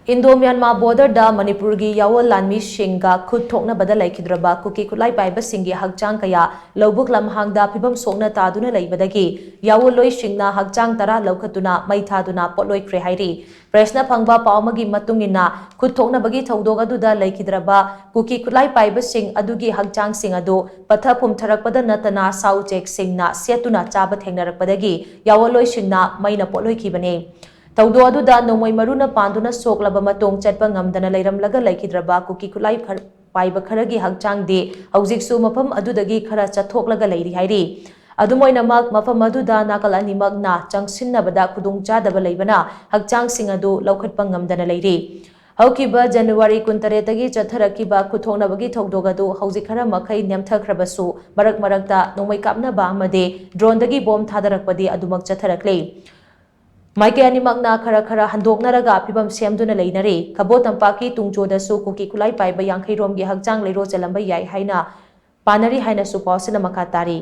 Indo Myanmar border दा मणिपुर की यावल लानमी सिंगा खुद थोकना बदल लाइखिद्रबा कुकी खुलाई पाइबा सिंगी हकचांग कया लौबुक लमहांगदा फिबम सोकना तादुना लैबदगी यावल लोई सिंगना हकचांग तरा लौखतुना मैथादुना पोटलोइख्रे हाइरी प्रेसना फंगबा पावमगी मतुंगिना खुद थोकना बगी थौदोग अदुदा लैखिद्रबा कुकी खुलाई पाइबा सिंग अदुगी हकचांग सिंग अदु पथा पुमथरकपदा नतना साउचेक सिंगना सेतुना चाबा थेंगनरकपदगी यावल लोई सिंगना मैना पोटलोइखिबने तौदो अदुदा नोमोय मरुना पांदुना सोकलबा मतोंग चटपा ngamdana leiramlaga laikhidraba kuki kulai पाइबा खरगी हकचांग दे हौजिकसु मफम अदुदगी खरा चथोकलगा लैरि हाइरि अदुमोइनमक मफम अदुदा नाकल अनिमगना चंगसिन्नबदा खुदुंगचादबा लैबना हकचांग सिंग अदु लौखटपा ngamdana लैरि हौकिबा जनवरी 23 तगी चथरकिबा खुथोंनबगी थौदोगदु हौजिक खरा मखै नेमथख्रबसु मरक मरकता नोमोय कापनाबा अमदे ड्रोनदगी बॉम थादरकपदि अदुमक चथरकले माइके अनिमगना खरा खरा हंदोकनरगा फिबम सेमदुना लैनरे खबो तंपाकी तुंगचोदसु कुकी खुलाई पाइबा यांखैरोमगी हकचांग लैरो चलंबा याय हाइना पानरी हाइना सुपावसिना मखा तारी।